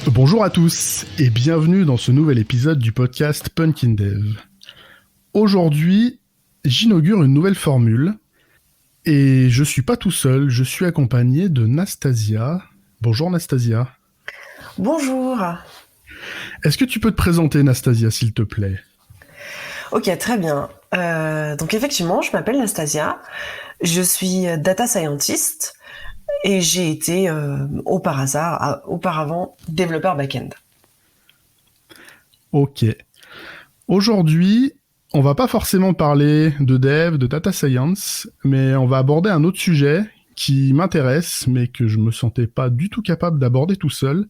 Bonjour à tous et bienvenue dans ce nouvel épisode du podcast Punkin Dev. Aujourd'hui, j'inaugure une nouvelle formule et je suis pas tout seul, je suis accompagné de Nastasia. Bonjour Nastasia. Bonjour. Est-ce que tu peux te présenter Nastasia s'il te plaît ? Ok, très bien. Donc effectivement, je m'appelle Nastasia, je suis data scientist et j'ai été auparavant développeur back-end. Ok. Aujourd'hui, on va pas forcément parler de dev, de data science, mais on va aborder un autre sujet qui m'intéresse, mais que je me sentais pas du tout capable d'aborder tout seul.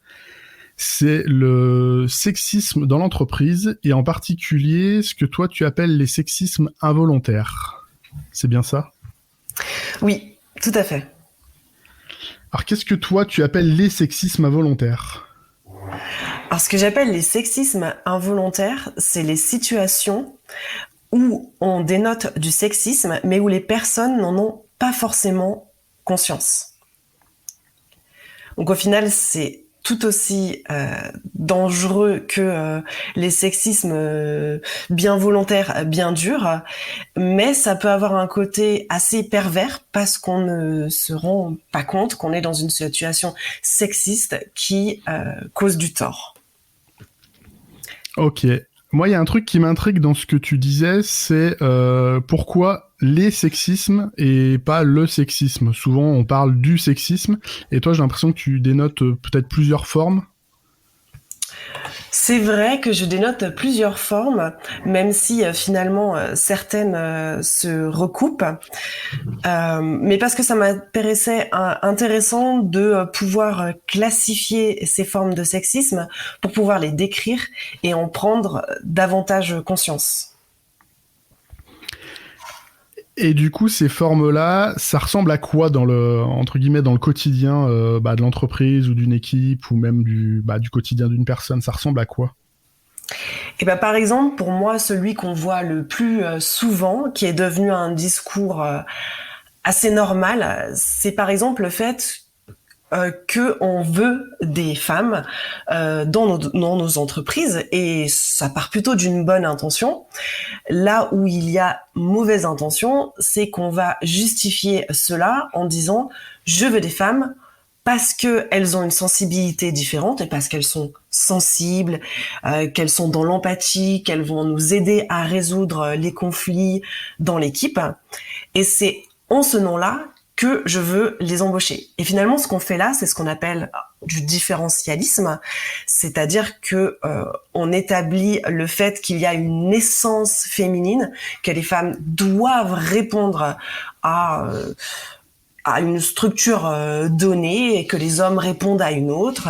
C'est le sexisme dans l'entreprise, et en particulier ce que toi tu appelles les sexismes involontaires. C'est bien ça ? Oui, tout à fait. Alors qu'est-ce que toi tu appelles les sexismes involontaires ? Alors ce que j'appelle les sexismes involontaires, c'est les situations où on dénote du sexisme, mais où les personnes n'en ont pas forcément conscience. Donc au final, c'est tout aussi dangereux que les sexismes bien volontaires, bien durs, mais ça peut avoir un côté assez pervers parce qu'on ne se rend pas compte qu'on est dans une situation sexiste qui cause du tort. Ok. Moi, il y a un truc qui m'intrigue dans ce que tu disais, c'est pourquoi les sexismes et pas le sexisme. Souvent, on parle du sexisme, et toi, j'ai l'impression que tu dénotes peut-être plusieurs formes. C'est vrai que je dénote plusieurs formes, même si finalement certaines se recoupent, mais parce que ça m'apparaissait intéressant de pouvoir classifier ces formes de sexisme pour pouvoir les décrire et en prendre davantage conscience. Et du coup, ces formes-là, ça ressemble à quoi dans le, entre guillemets, dans le quotidien de l'entreprise ou d'une équipe ou même du quotidien d'une personne? Ça ressemble à quoi? Et ben, par exemple, pour moi, celui qu'on voit le plus souvent, qui est devenu un discours assez normal, c'est par exemple le fait que on veut des femmes dans nos entreprises, et ça part plutôt d'une bonne intention. Là où il y a mauvaise intention, c'est qu'on va justifier cela en disant « je veux des femmes » parce qu'elles ont une sensibilité différente et parce qu'elles sont sensibles, qu'elles sont dans l'empathie, qu'elles vont nous aider à résoudre les conflits dans l'équipe. Et c'est en ce nom-là que je veux les embaucher. Et finalement, ce qu'on fait là, c'est ce qu'on appelle du différentialisme, c'est-à-dire que on établit le fait qu'il y a une essence féminine, que les femmes doivent répondre à une structure donnée et que les hommes répondent à une autre.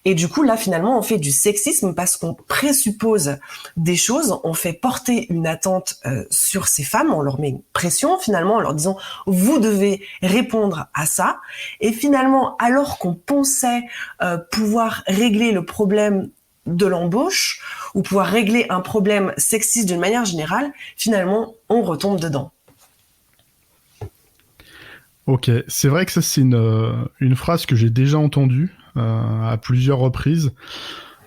Et du coup, là, finalement, on fait du sexisme parce qu'on présuppose des choses, on fait porter une attente sur ces femmes, on leur met une pression, finalement, en leur disant « vous devez répondre à ça ». Et finalement, alors qu'on pensait pouvoir régler le problème de l'embauche ou pouvoir régler un problème sexiste d'une manière générale, finalement, on retombe dedans. Ok, c'est vrai que ça c'est une phrase que j'ai déjà entendue à plusieurs reprises.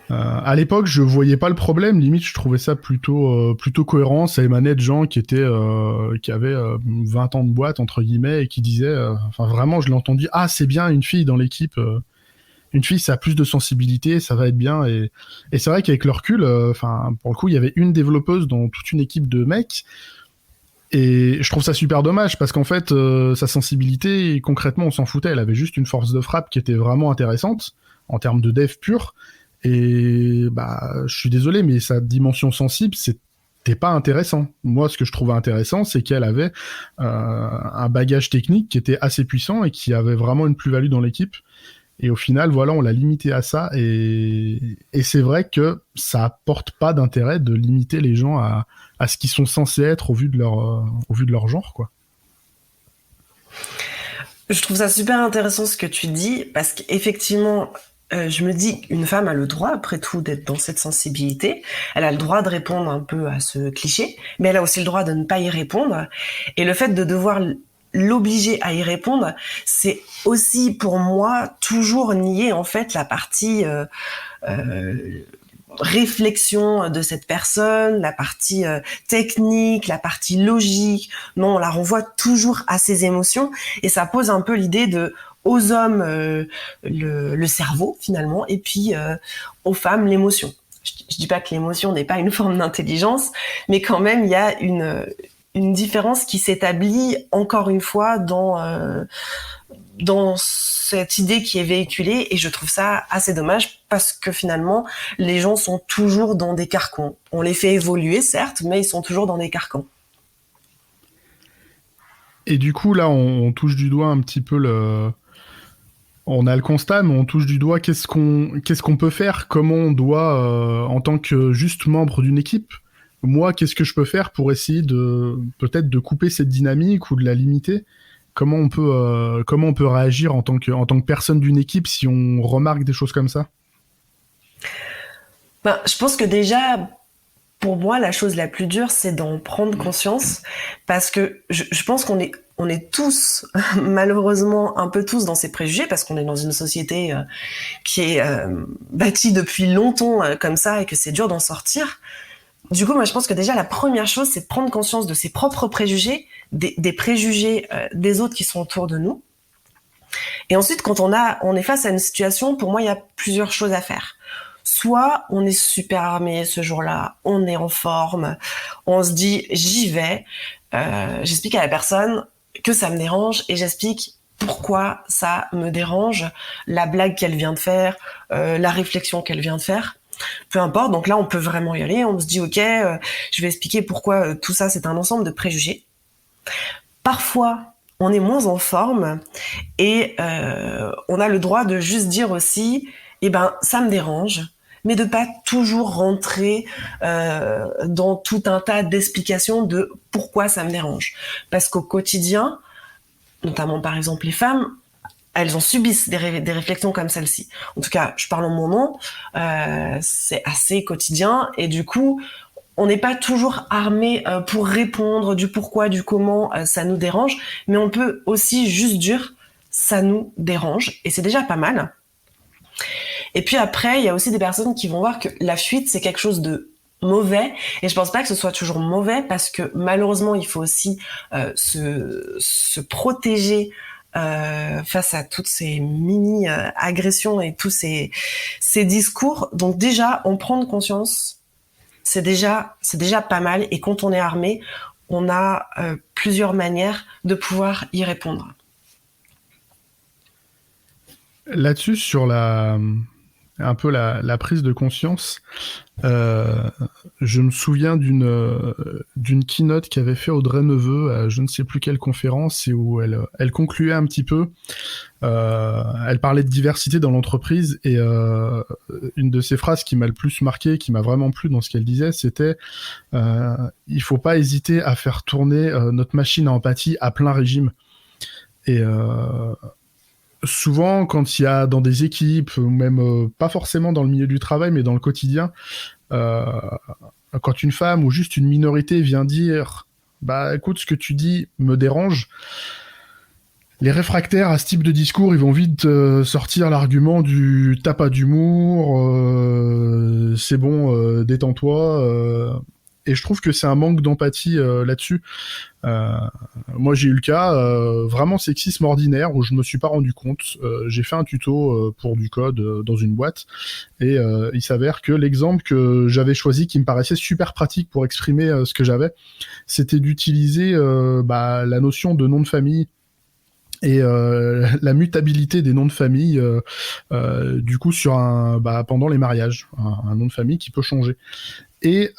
À l'époque, je voyais pas le problème, limite je trouvais ça plutôt cohérent. Ça émanait de gens qui avaient 20 ans de boîte entre guillemets et qui disaient, enfin vraiment, je l'ai entendu, ah c'est bien une fille dans l'équipe, une fille ça a plus de sensibilité, ça va être bien. Et c'est vrai qu'avec le recul, enfin pour le coup, il y avait une développeuse dans toute une équipe de mecs. Et je trouve ça super dommage parce qu'en fait, sa sensibilité, concrètement, on s'en foutait. Elle avait juste une force de frappe qui était vraiment intéressante en termes de dev pur. Et je suis désolé, mais sa dimension sensible, c'était pas intéressant. Moi, ce que je trouvais intéressant, c'est qu'elle avait un bagage technique qui était assez puissant et qui avait vraiment une plus-value dans l'équipe. Et au final, voilà, on l'a limité à ça. Et c'est vrai que ça apporte pas d'intérêt de limiter les gens à ce qu'ils sont censés être au vu de leur genre, quoi. Je trouve ça super intéressant ce que tu dis, parce qu'effectivement, je me dis qu'une femme a le droit, après tout, d'être dans cette sensibilité. Elle a le droit de répondre un peu à ce cliché, mais elle a aussi le droit de ne pas y répondre. Et le fait de devoir l'obliger à y répondre, c'est aussi pour moi toujours nier en fait la partie réflexion de cette personne, la partie technique, la partie logique. Non, on la renvoie toujours à ses émotions et ça pose un peu l'idée de aux hommes le cerveau finalement et puis aux femmes l'émotion. Je dis pas que l'émotion n'est pas une forme d'intelligence, mais quand même il y a une différence qui s'établit encore une fois dans cette idée qui est véhiculée et je trouve ça assez dommage parce que finalement les gens sont toujours dans des carcans. On les fait évoluer certes, mais ils sont toujours dans des carcans. Et du coup là on touche du doigt un petit peu on a le constat, mais on touche du doigt qu'est-ce qu'on peut faire, comment on doit, en tant que juste membre d'une équipe, moi, qu'est-ce que je peux faire pour essayer peut-être de couper cette dynamique ou de la limiter? Comment on peut réagir en tant que personne d'une équipe si on remarque des choses comme ça? Je pense que déjà, pour moi, la chose la plus dure, c'est d'en prendre conscience, parce que je pense on est tous, malheureusement, un peu tous dans ces préjugés, parce qu'on est dans une société qui est bâtie depuis longtemps comme ça, et que c'est dur d'en sortir. Du coup, moi, je pense que déjà, la première chose, c'est de prendre conscience de ses propres préjugés, des préjugés des autres qui sont autour de nous. Et ensuite, quand on est face à une situation, pour moi, il y a plusieurs choses à faire. Soit on est super armé ce jour-là, on est en forme, on se dit j'y vais, j'explique à la personne que ça me dérange et j'explique pourquoi ça me dérange, la blague qu'elle vient de faire, la réflexion qu'elle vient de faire, peu importe. Donc là on peut vraiment y aller, on se dit ok, je vais expliquer pourquoi tout ça c'est un ensemble de préjugés. Parfois on est moins en forme et on a le droit de juste dire aussi ça me dérange, mais de pas toujours rentrer dans tout un tas d'explications de pourquoi ça me dérange. Parce qu'au quotidien, notamment par exemple les femmes, elles en subissent des réflexions comme celle-ci. En tout cas, je parle en mon nom, c'est assez quotidien et du coup, on n'est pas toujours armé pour répondre du pourquoi, du comment ça nous dérange, mais on peut aussi juste dire ça nous dérange et c'est déjà pas mal. Et puis après, il y a aussi des personnes qui vont voir que la fuite, c'est quelque chose de mauvais. Et je pense pas que ce soit toujours mauvais parce que malheureusement, il faut aussi se protéger face à toutes ces mini-agressions et tous ces discours. Donc déjà, en prendre conscience, c'est déjà pas mal. Et quand on est armé, on a plusieurs manières de pouvoir y répondre. Là-dessus, sur un peu la prise de conscience, je me souviens d'une keynote qu'avait fait Audrey Neveu à je ne sais plus quelle conférence et où elle concluait un petit peu. Elle parlait de diversité dans l'entreprise et une de ses phrases qui m'a le plus marqué, qui m'a vraiment plu dans ce qu'elle disait, c'était il faut pas hésiter à faire tourner notre machine à empathie à plein régime. Et souvent, quand il y a dans des équipes, ou même pas forcément dans le milieu du travail, mais dans le quotidien, quand une femme ou juste une minorité vient dire « Bah écoute, ce que tu dis me dérange », les réfractaires à ce type de discours, ils vont vite sortir l'argument du « t'as pas d'humour, c'est bon, détends-toi ». Et je trouve que c'est un manque d'empathie là-dessus. Moi, j'ai eu le cas vraiment sexisme ordinaire où je me suis pas rendu compte. J'ai fait un tuto pour du code dans une boîte et il s'avère que l'exemple que j'avais choisi, qui me paraissait super pratique pour exprimer ce que j'avais, c'était d'utiliser la notion de nom de famille et la mutabilité des noms de famille du coup sur pendant les mariages, un nom de famille qui peut changer. Et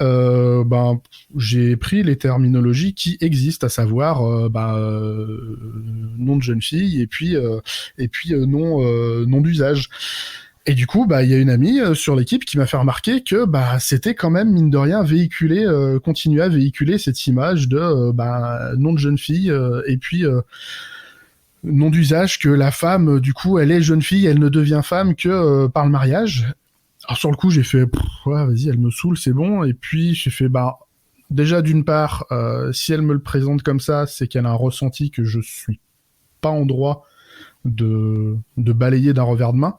j'ai pris les terminologies qui existent, à savoir nom de jeune fille et puis nom d'usage. Et du coup, il y a une amie sur l'équipe qui m'a fait remarquer que c'était quand même mine de rien véhiculé, continuer à véhiculer cette image de nom de jeune fille et puis nom d'usage que la femme, du coup, elle est jeune fille, elle ne devient femme que par le mariage. Alors sur le coup, j'ai fait ouais, vas-y, elle me saoule, c'est bon. Et puis j'ai fait déjà d'une part, si elle me le présente comme ça, c'est qu'elle a un ressenti que je suis pas en droit de balayer d'un revers de main.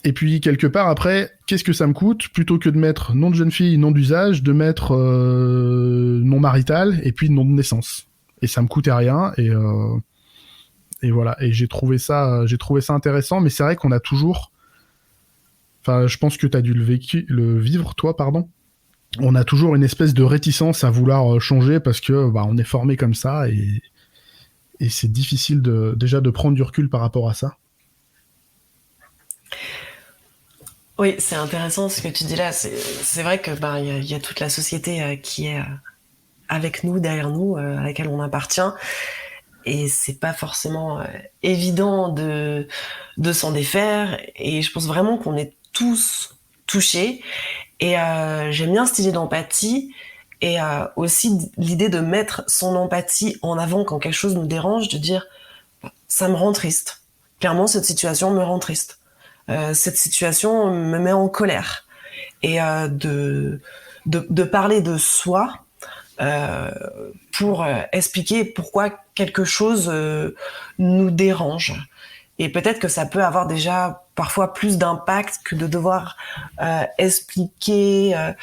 Et puis, quelque part, après, qu'est-ce que ça me coûte? Plutôt que de mettre nom de jeune fille, nom d'usage, de mettre nom marital et puis nom de naissance. Et ça me coûtait rien. Et voilà. Et j'ai trouvé ça intéressant. Mais c'est vrai qu'on a toujours... Enfin, je pense que tu as dû le vivre, toi, pardon. On a toujours une espèce de réticence à vouloir changer parce que on est formé comme ça et c'est difficile déjà de prendre du recul par rapport à ça. Oui, c'est intéressant ce que tu dis là. C'est vrai que y a toute la société qui est avec nous, derrière nous, à laquelle on appartient, et c'est pas forcément évident de s'en défaire. Et je pense vraiment qu'on est tous touchés. Et j'aime bien cette idée d'empathie et aussi l'idée de mettre son empathie en avant quand quelque chose nous dérange, de dire ça me rend triste. Clairement, cette situation me rend triste. Cette situation me met en colère. Et de parler de soi pour expliquer pourquoi quelque chose nous dérange. Et peut-être que ça peut avoir déjà parfois plus d'impact que de devoir expliquer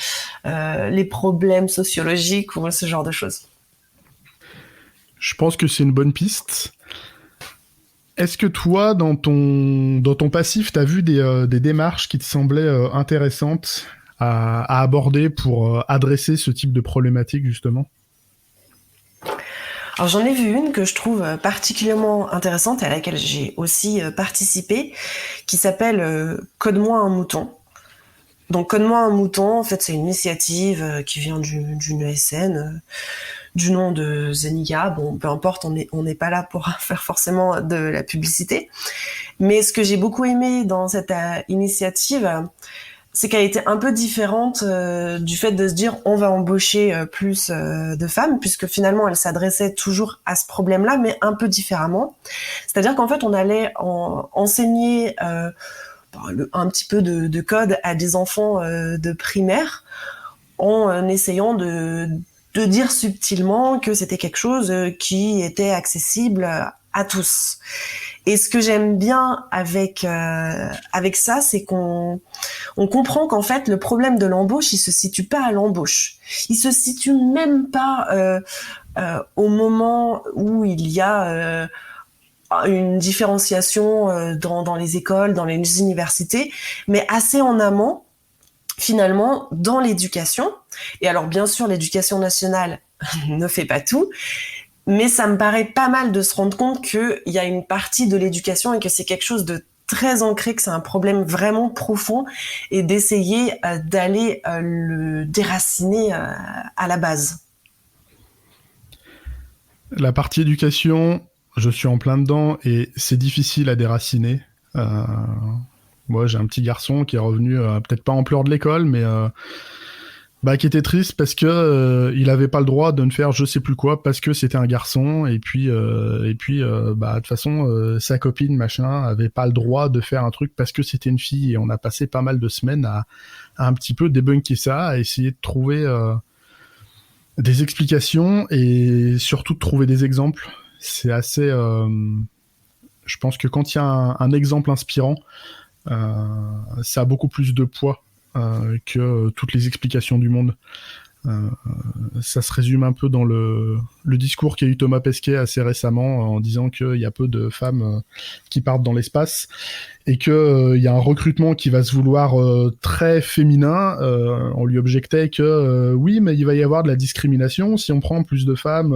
les problèmes sociologiques ou ce genre de choses. Je pense que c'est une bonne piste. Est-ce que toi, dans ton passif, t'as vu des démarches qui te semblaient intéressantes à aborder pour adresser ce type de problématique, justement? Alors j'en ai vu une que je trouve particulièrement intéressante et à laquelle j'ai aussi participé, qui s'appelle Code-moi un mouton. Donc Code-moi un mouton, en fait c'est une initiative qui vient d'une ESN, du nom de Zeniga. Bon, peu importe, on n'est pas là pour faire forcément de la publicité. Mais ce que j'ai beaucoup aimé dans cette initiative, c'est qu'elle était un peu différente du fait de se dire on va embaucher plus de femmes, puisque finalement elle s'adressait toujours à ce problème-là, mais un peu différemment. C'est-à-dire qu'en fait on allait enseigner un petit peu de code à des enfants de primaire en essayant de dire subtilement que c'était quelque chose qui était accessible à tous. Et ce que j'aime bien avec ça, c'est qu'on comprend qu'en fait le problème de l'embauche, il se situe pas à l'embauche. Il se situe même pas au moment où il y a une différenciation dans les écoles, dans les universités, mais assez en amont, finalement, dans l'éducation. Et alors bien sûr, l'éducation nationale ne fait pas tout, mais ça me paraît pas mal de se rendre compte qu'il y a une partie de l'éducation et que c'est quelque chose de très ancré, que c'est un problème vraiment profond, et d'essayer d'aller le déraciner à la base. La partie éducation, je suis en plein dedans et c'est difficile à déraciner. Moi, j'ai un petit garçon qui est revenu, peut-être pas en pleurs de l'école, mais qui était triste parce que il avait pas le droit de ne faire je sais plus quoi parce que c'était un garçon et puis de toute façon sa copine machin avait pas le droit de faire un truc parce que c'était une fille, et on a passé pas mal de semaines à un petit peu débunker ça, à essayer de trouver des explications et surtout de trouver des exemples. C'est assez je pense que quand il y a un exemple inspirant, ça a beaucoup plus de poids que toutes les explications du monde. Ça se résume un peu dans le discours qu'a eu Thomas Pesquet assez récemment en disant qu'il y a peu de femmes qui partent dans l'espace et qu'il y a un recrutement qui va se vouloir très féminin. On lui objectait que oui, mais il va y avoir de la discrimination si on prend plus de femmes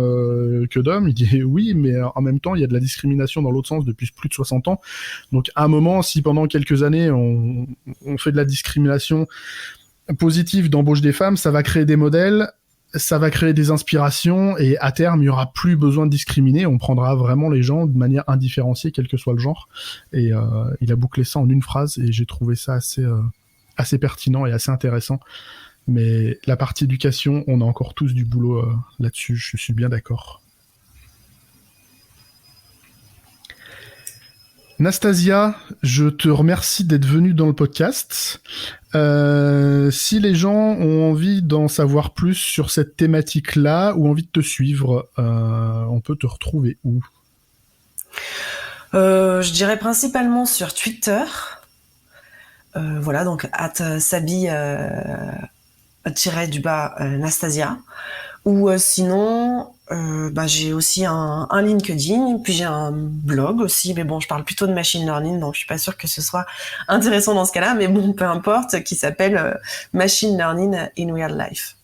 que d'hommes. Il dit oui, mais en même temps, il y a de la discrimination dans l'autre sens depuis plus de 60 ans. Donc à un moment, si pendant quelques années, on fait de la discrimination positive d'embauche des femmes, ça va créer des modèles, ça va créer des inspirations, et à terme, il n'y aura plus besoin de discriminer, on prendra vraiment les gens de manière indifférenciée, quel que soit le genre. Et il a bouclé ça en une phrase, et j'ai trouvé ça assez pertinent et assez intéressant. Mais la partie éducation, on a encore tous du boulot là-dessus, je suis bien d'accord. Nastasia, je te remercie d'être venue dans le podcast. Si les gens ont envie d'en savoir plus sur cette thématique-là ou envie de te suivre, on peut te retrouver où ? Je dirais principalement sur Twitter. Voilà, donc @sabi _Nastasia. Ou sinon, j'ai aussi un LinkedIn, puis j'ai un blog aussi, mais bon, je parle plutôt de machine learning, donc je suis pas sûre que ce soit intéressant dans ce cas-là, mais bon, peu importe, qui s'appelle Machine Learning in Real Life.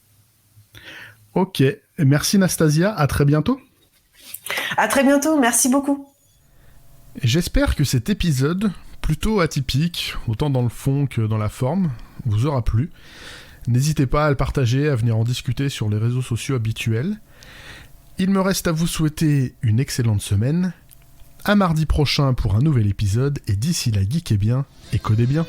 Ok, merci Nastasia, à très bientôt. À très bientôt, merci beaucoup. J'espère que cet épisode, plutôt atypique, autant dans le fond que dans la forme, vous aura plu. N'hésitez pas à le partager, à venir en discuter sur les réseaux sociaux habituels. Il me reste à vous souhaiter une excellente semaine. À mardi prochain pour un nouvel épisode, et d'ici là, geekez bien et codez bien.